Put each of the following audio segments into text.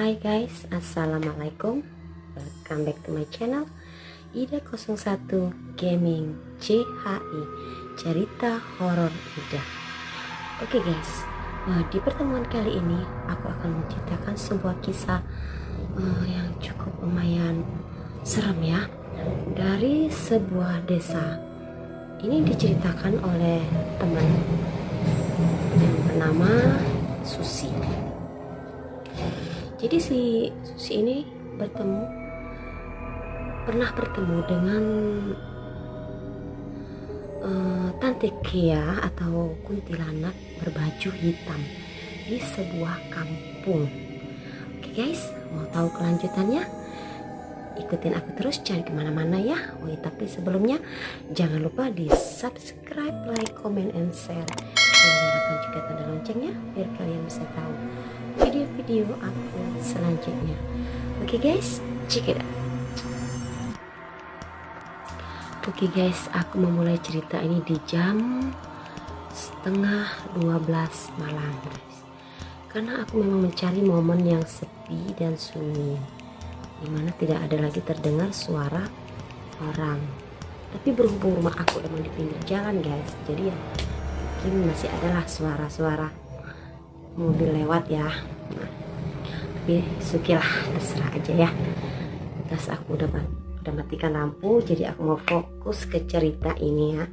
Hai guys, assalamualaikum. Welcome back to my channel Ida01 Gaming CHI, cerita horor Ida. Oke guys, di pertemuan kali ini aku akan menceritakan sebuah kisah yang cukup lumayan serem ya, dari sebuah desa. Ini diceritakan oleh teman yang bernama Susi. Jadi si Susi ini pernah bertemu dengan Tante Kia atau kuntilanak berbaju hitam di sebuah kampung. Oke guys, mau tahu kelanjutannya? Ikutin aku terus, jangan kemana-mana ya. Tapi sebelumnya jangan lupa di subscribe, like, comment, and share, dan nyalakan juga tanda loncengnya biar kalian bisa tahu video-video aku selanjutnya. Oke guys, check it out. Oke guys, aku memulai cerita ini di jam 11:30 malam guys, karena aku memang mencari momen yang sepi dan sunyi, dimana tidak ada lagi terdengar suara orang. Tapi berhubung rumah aku memang di pinggir jalan guys, jadi ya mungkin masih adalah suara-suara mobil lewat ya. Tapi sukilah, terserah aja ya. Terus aku udah matikan lampu, jadi aku mau fokus ke cerita ini ya.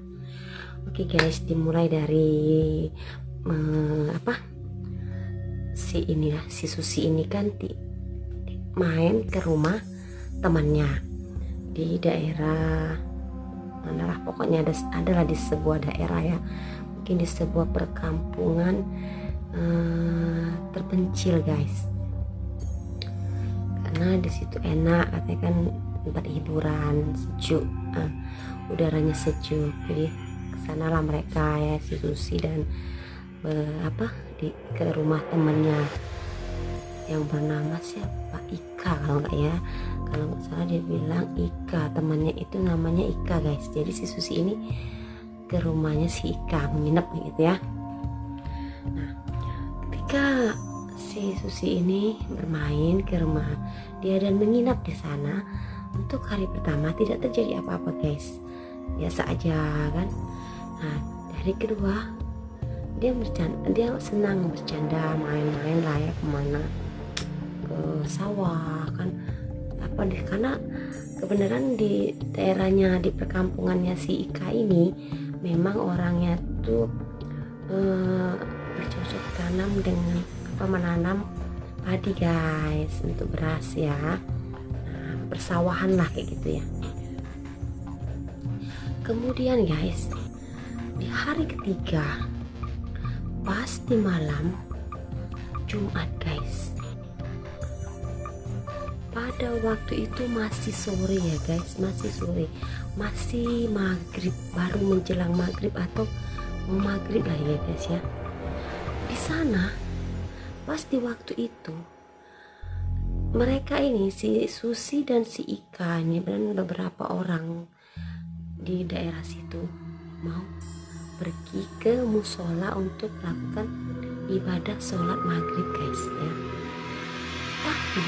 Oke guys, dimulai dari si Susi ini kan main ke rumah temannya di daerah manalah, pokoknya adalah di sebuah daerah ya, mungkin di sebuah perkampungan terpencil guys, karena di situ enak katanya kan, tempat hiburan, sejuk, udaranya sejuk. Jadi kesanalah mereka ya, si Susi dan ke rumah temannya yang bernama siapa, Ika kalau nggak salah dia bilang Ika, temannya itu namanya Ika guys. Jadi si Susi ini ke rumahnya si Ika menginap gitu ya. Nah, ketika si Susi ini bermain ke rumah dia dan menginap di sana, untuk hari pertama tidak terjadi apa-apa guys, biasa aja kan. Nah, hari kedua dia senang bercanda, main-main lah ya, kemana, ke sawah kan, karena kebenaran di daerahnya, di perkampungannya si Ika ini memang orangnya tuh bercocok tanam dengan menanam padi guys, untuk beras ya. Nah, persawahan lah kayak gitu ya. Kemudian guys, di hari ketiga pas di malam Jumat guys, pada waktu itu masih sore ya guys, masih maghrib, baru menjelang maghrib atau mau maghrib lah ya guys ya. Di sana pas di waktu itu mereka ini, si Susi dan si Ika ini dan beberapa orang di daerah situ mau pergi ke musola untuk melakukan ibadah sholat maghrib guys ya. Tapi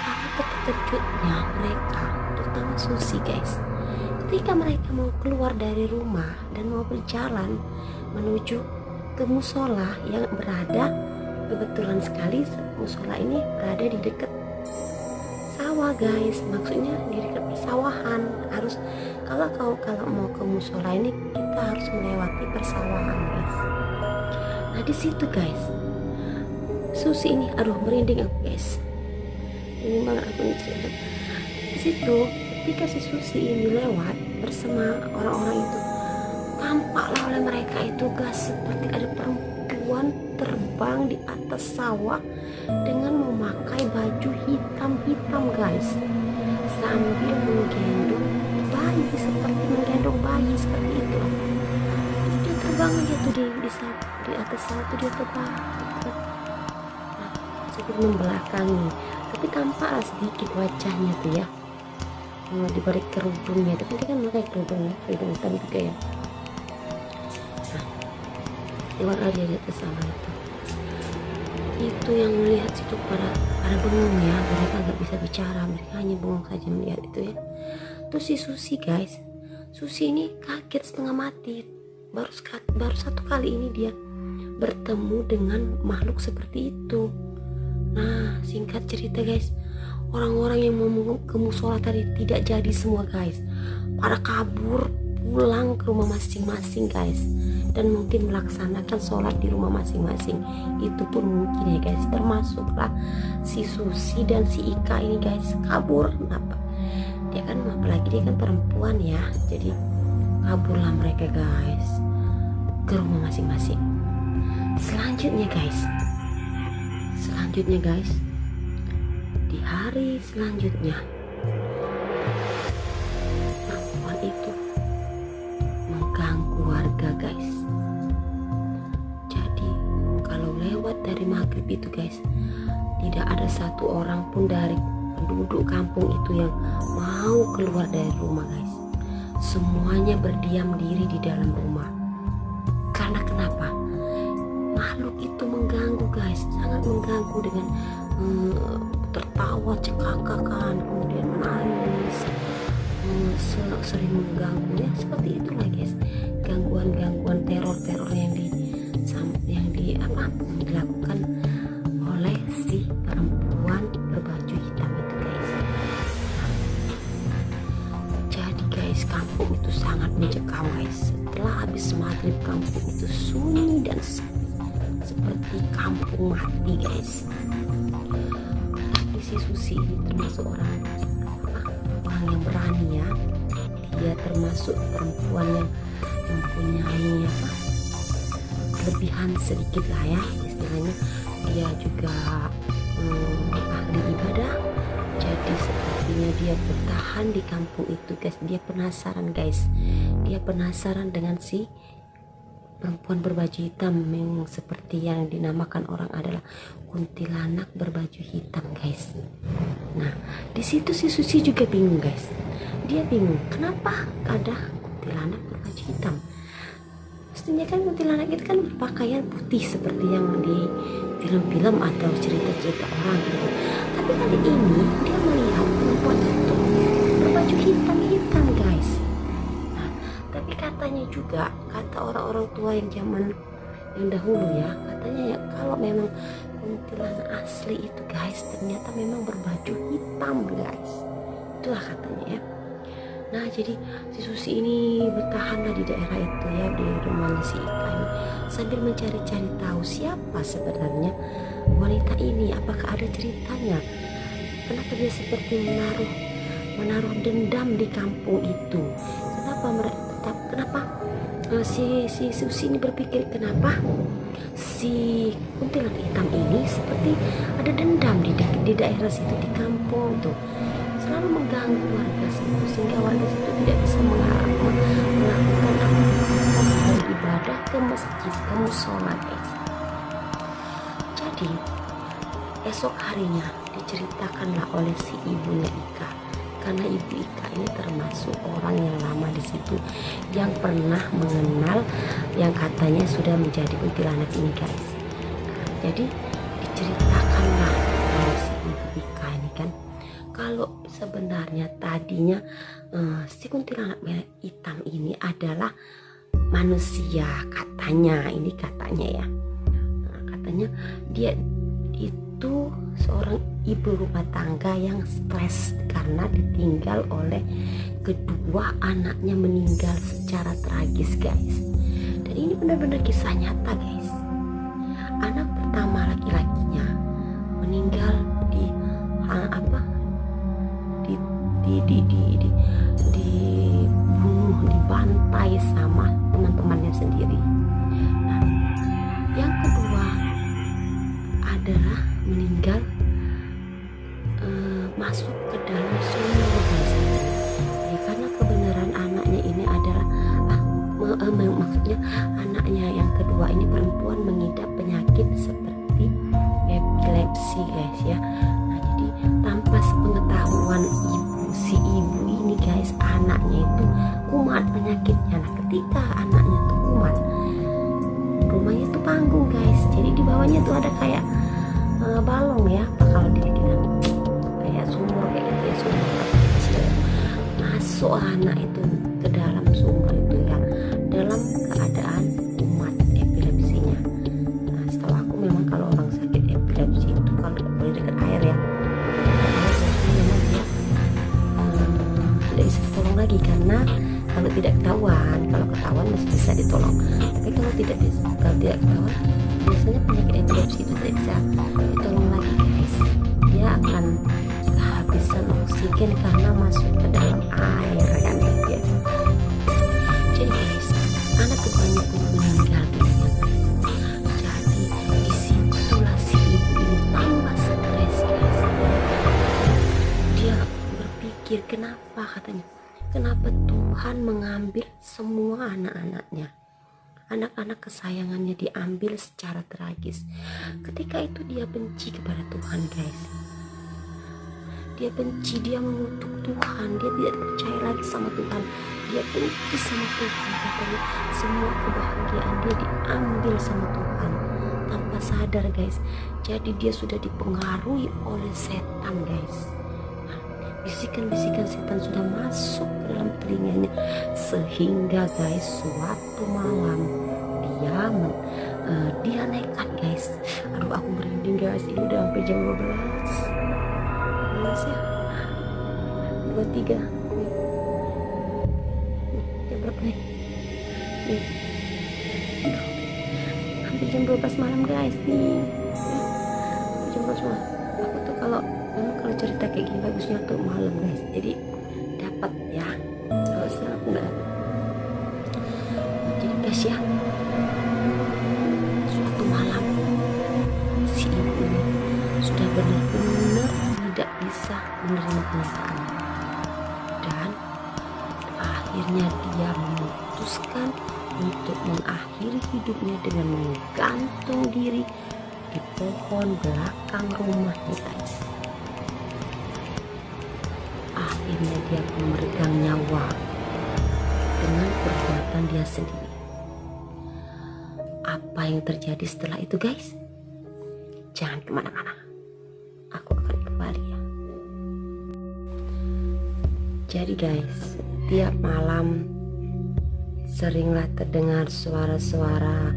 apa terkejutnya mereka, terutama Susi guys, ketika mereka mau keluar dari rumah dan mau berjalan menuju ke musola yang berada, kebetulan sekali musola ini berada di dekat sawah guys, maksudnya di dekat persawahan. Harus kalau mau ke musola ini kita harus melewati persawahan guys. Nah di situ guys, Susi ini merinding aku guys, ini banget aku nih cerita. Di situ ketika si Susi ini lewat bersama orang-orang itu, tampaklah oleh mereka itu guys, seperti ada perempuan terbang di atas sawah dengan memakai baju hitam guys, sambil menggendong bayi, seperti itu. Dia terbang aja tuh di atas sawah tuh, dia terbang. Nah, seperti membelakangi, tapi tampaklah sedikit wajahnya tuh ya, di balik kerudungnya. Tapi dia kan pakai kerudung hitam juga ya. Nah, lewat dia di atas sawah itu. itu yang melihat situ pada bengong ya, mereka nggak bisa bicara, mereka hanya bengong saja melihat itu ya. Terus si Susi guys, Susi ini kaget setengah mati, baru satu kali ini dia bertemu dengan makhluk seperti itu. Nah singkat cerita guys, orang-orang yang mau ke musola tadi tidak jadi semua guys, pada kabur pulang ke rumah masing-masing guys, dan mungkin melaksanakan sholat di rumah masing-masing. Itu pun mungkin ya guys, termasuklah si Susi dan si Ika ini guys kabur. Kenapa? Dia kan, apalagi dia kan perempuan ya, jadi kaburlah mereka guys ke rumah masing-masing. Selanjutnya guys, di hari selanjutnya perempuan itu mengganggu warga guys. Jadi kalau lewat dari maghrib itu guys, tidak ada satu orang pun dari penduduk kampung itu yang mau keluar dari rumah guys. Semuanya berdiam diri di dalam rumah. Karena kenapa? Makhluk itu mengganggu guys, sangat mengganggu dengan tertawa cekakakan, kemudian menangis, sering mengganggu ya, seperti itulah guys, gangguan teror yang dilakukan oleh si perempuan berbaju hitam itu guys. Jadi guys, kampung itu sangat mencekam guys. Setelah habis maghrib, kampung itu sunyi dan seperti kampung mati guys. Tapi si Susi ini termasuk orang yang berani ya. Dia termasuk perempuan yang mempunyai kelebihan sedikit lah ya istilahnya. Dia juga ahli ibadah, jadi sepertinya dia bertahan di kampung itu guys. Dia penasaran dengan si perempuan berbaju hitam yang seperti yang dinamakan orang adalah kuntilanak berbaju hitam guys. Nah di situ si Susi juga bingung guys. Dia bingung kenapa ada kuntilanak berbaju hitam. Mestinya kan kuntilanak itu kan berpakaian putih seperti yang di film-film atau cerita-cerita orang gitu. Tapi kali ini dia melihat perempuan itu berbaju hitam guys. Nah tapi katanya juga, kata orang-orang tua yang zaman yang dahulu ya, katanya ya kalau memang kuntilanak asli itu guys ternyata memang berbaju hitam guys. Itulah katanya ya. Nah jadi si Susi ini bertahanlah di daerah itu ya, di rumahnya si Ika ini, sambil mencari-cari tahu siapa sebenarnya wanita ini, apakah ada ceritanya, kenapa dia seperti menaruh dendam di kampung itu, kenapa si Susi ini berpikir kenapa si kuntilanak hitam ini seperti ada dendam di daerah situ, di kampung tuh, selalu mengganggu warga situ sehingga warga situ tidak bisa melakukan aktivitas ibadah ke masjid, ke musola guys. Jadi esok harinya diceritakanlah oleh si ibunya Ika, karena ibu Ika ini termasuk orang yang lama di situ, yang pernah mengenal yang katanya sudah menjadi kuntilanak ini guys. Jadi diceritakanlah oleh si ibu Ika ini kan, kalau sebenarnya tadinya si kuntilanak hitam ini adalah manusia, katanya ya. Nah, katanya dia itu seorang ibu rumah tangga yang stres karena ditinggal oleh kedua anaknya, meninggal secara tragis guys. Dan ini benar-benar kisah nyata guys. Anak pertama laki-lakinya meninggal dibunuh, dibantai sama teman-temannya sendiri. Nah, yang kedua adalah meninggal masuk ke dalam sumur guys. Jadi karena kebenaran anaknya ini adalah maksudnya anaknya yang kedua ini perempuan mengidap penyakit seperti epilepsi guys ya. Nah jadi tanpa sepengetahuan si ibu ini guys, anaknya itu kumat penyakitnya. Nah ketika anaknya tuh kumat, rumahnya tuh panggung guys, jadi di bawahnya tuh ada kayak balong ya, apa kalau dibilang kayak sumur kayak gitu ya, sumur kecil. Masuk anak itu ke dalam sumur itu ya, dalam keadaan kumat epilepsinya. Nah, setahu aku memang kalau orang sakit epilepsi itu kalau tidak boleh dekat air ya, memang dia tidak bisa ditolong lagi, karena kalau tidak ketahuan, kalau ketahuan masih bisa ditolong, tapi kalau tidak ketahuan, biasanya penyakit epilepsi itu tidak bisa ditolong lagi guys. Dia akan kehabisan oksigen karena masuk ke dalam air kan ya. Jadi guys, anak kebanyakan meninggal dunia. Jadi disitulah si ibu ini tambah stres guys. Dia berpikir, kenapa Tuhan mengambil semua anak-anaknya, anak-anak kesayangannya diambil secara tragis. Ketika itu dia benci kepada Tuhan guys. Dia benci, dia mengutuk Tuhan, dia tidak percaya lagi sama Tuhan, dia benci sama Tuhan. Katanya semua kebahagiaan dia diambil sama Tuhan tanpa sadar guys. Jadi dia sudah dipengaruhi oleh setan guys. Bisikan-bisikan setan sudah masuk ke dalam telinganya, sehingga guys suatu malam dia nekat guys. Aduh aku merinding guys, ini udah sampai jam 12 ya, 23 jam berapa nih? Hampir jam 12 malam guys nih ya, jam 12 malam. Aku tuh kalau cerita kayak gini bagusnya tuh malam guys, jadi dapat ya, kalau siang aku nggak dapat. Jadi guys ya, suatu malam si ibu ini sudah benar-benar tidak bisa menerima kenyataan, dan akhirnya dia memutuskan untuk mengakhiri hidupnya dengan menggantung diri di pohon belakang rumahnya guys. Akhirnya dia memegang nyawa dengan perbuatan dia sendiri. Apa yang terjadi setelah itu guys? Jangan kemana-mana, aku akan kembali ya. Jadi guys, tiap malam seringlah terdengar suara-suara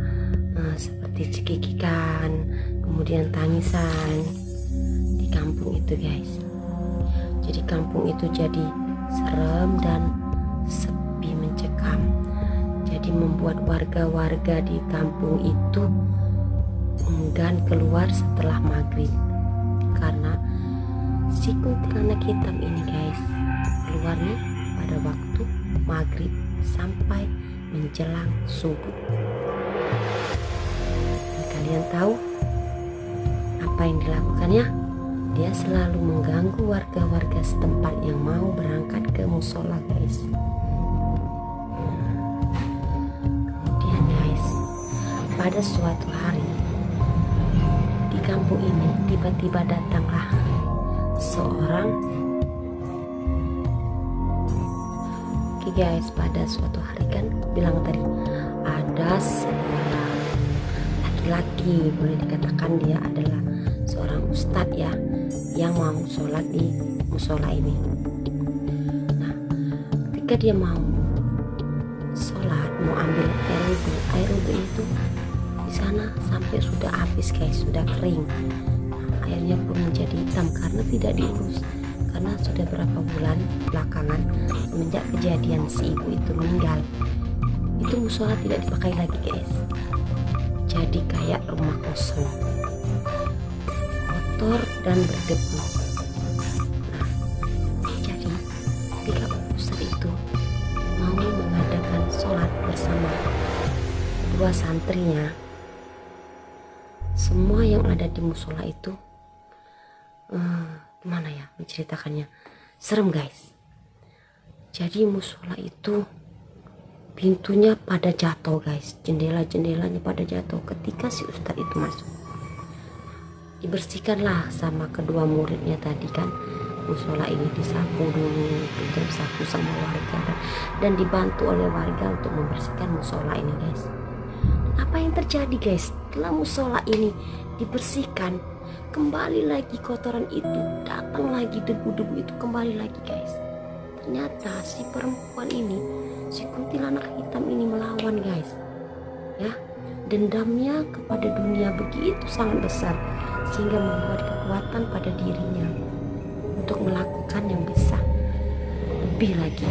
seperti cekikikan, kemudian tangisan di kampung itu guys. Jadi kampung itu jadi serem dan sepi mencekam. Jadi membuat warga-warga di kampung itu enggan keluar setelah maghrib, karena si kuntilanak hitam ini guys keluarnya pada waktu maghrib sampai menjelang subuh. Dan kalian tahu apa yang dilakukannya? Dia selalu mengganggu warga-warga setempat yang mau berangkat ke musola guys. Kemudian guys, pada suatu hari di kampung ini tiba-tiba datanglah seorang guys. Pada suatu hari kan bilang tadi ada seorang laki-laki, boleh dikatakan dia adalah seorang ustadz ya, yang mau sholat di musola ini. Nah, ketika dia mau sholat, mau ambil air wudhu itu di sana sampai sudah habis guys, sudah kering. Nah, airnya pun menjadi hitam karena tidak diurus, karena sudah berapa bulan belakangan semenjak kejadian si ibu itu meninggal, itu musola tidak dipakai lagi guys. Jadi kayak rumah kosong, kotor dan berdebu. Nah, jadi ketika ustadz itu mau mengadakan sholat bersama dua santrinya, semua yang ada di musola itu gimana ya menceritakannya, serem guys. Jadi musola itu pintunya pada jatuh guys, jendela-jendelanya pada jatuh ketika si ustadz itu masuk. Dibersihkanlah sama kedua muridnya tadi kan, musola ini disapu dulu, pinjam sapu sama warga, dan dibantu oleh warga untuk membersihkan musola ini guys. Dan apa yang terjadi guys setelah musola ini dibersihkan? kembali lagi kotoran itu, datang lagi debu-debu itu kembali lagi guys. Ternyata si perempuan ini, si kuntilanak hitam ini melawan guys, ya. Dendamnya kepada dunia begitu sangat besar sehingga membuat kekuatan pada dirinya untuk melakukan yang bisa lebih lagi.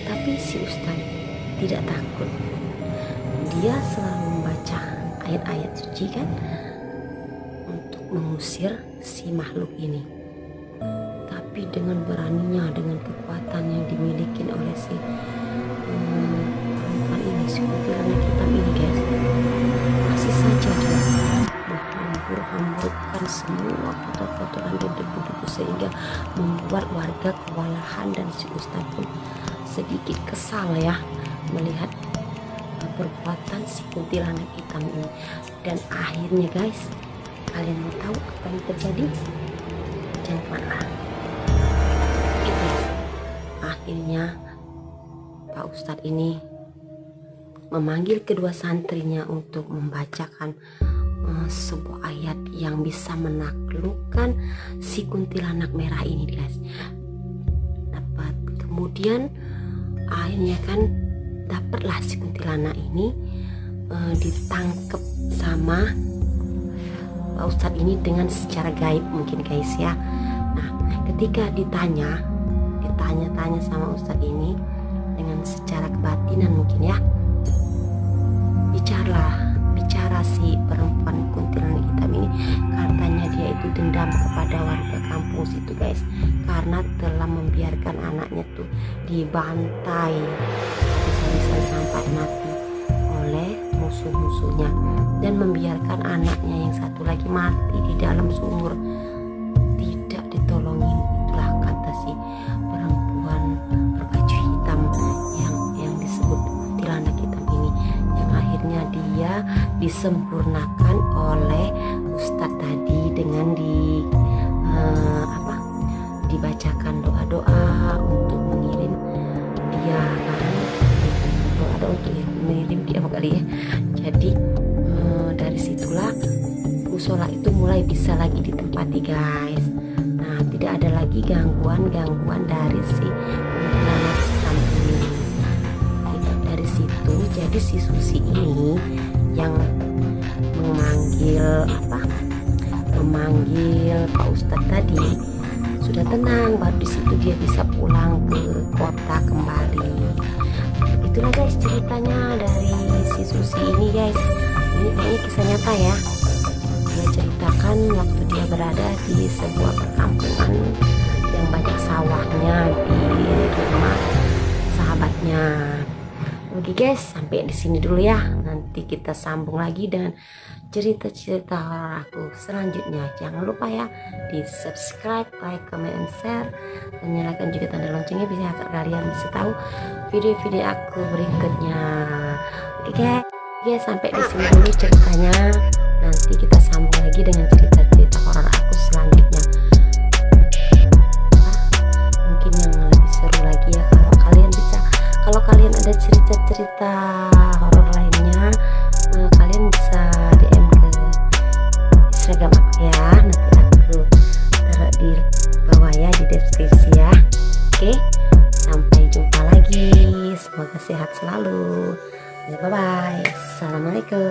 Tapi si Ustaz tidak takut. Dia selalu membaca ayat-ayat suci kan, untuk mengusir si makhluk ini. Tapi dengan beraninya, dengan kekuatan yang dimiliki oleh si perempuan ini, si kuntilanak hitam ini guys, masih saja dia menghambur-hamburkan semua kotor-kotoran dan debu-debu sehingga membuat warga kewalahan, dan si Ustaz pun sedikit kesal ya melihat perbuatan si kuntilanak hitam ini. Dan akhirnya guys, kalian mau tahu apa yang terjadi? Janganlah. Akhirnya Pak Ustadz ini memanggil kedua santrinya untuk membacakan sebuah ayat yang bisa menaklukkan si kuntilanak merah ini guys. Kemudian akhirnya kan dapatlah si kuntilanak ini ditangkap sama Pak Ustadz ini dengan secara gaib mungkin guys ya. Nah, ketika ditanya sama Ustadz ini dengan secara kebatinan mungkin ya, bicara si perempuan kuntilanak hitam ini, katanya dia itu dendam kepada warga kampung situ guys, karena telah membiarkan anaknya tuh dibantai habis-habisan sampai mati oleh musuh-musuhnya, dan membiarkan anaknya yang satu lagi mati di dalam sumur, tidak ditolongin. Itulah kata si perempuan berbaju hitam yang disebut kuntilanak hitam ini, yang akhirnya dia disempurnakan oleh Ustadz tadi dengan dibacakan doa-doa untuk mengirim dia, doa-doa untuk mengirim dia kali ya. Jadi dari situlah musola itu mulai bisa lagi ditempati guys. Nah, tidak ada lagi gangguan dari si kuntilanak hitam ini. Dari situ jadi si Susi ini yang memanggil Pak Ustadz tadi sudah tenang, baru di situ dia bisa pulang ke kota kembali. Itulah guys ceritanya dari si Susi ini guys. Ini kayaknya kisah nyata ya. Dia ceritakan waktu dia berada di sebuah perkampungan yang banyak sawahnya di rumah sahabatnya. Oke guys, sampai di sini dulu ya. Nanti kita sambung lagi dengan cerita-cerita horor aku selanjutnya. Jangan lupa ya di subscribe, like, comment, and share, dan nyalakan juga tanda loncengnya biar kalian bisa tahu video-video aku berikutnya. Oke guys, sampai di sini dulu ceritanya. Nanti kita sambung lagi dengan cerita-cerita horor aku selanjutnya. Mungkin yang lebih seru lagi ya, kalau kalian ada cerita-cerita horor lainnya, kalian bisa DM ke Instagram aku ya. Nanti aku taruh di bawah ya, di deskripsi ya. Oke, sampai jumpa lagi. Semoga sehat selalu. Bye bye. Assalamualaikum.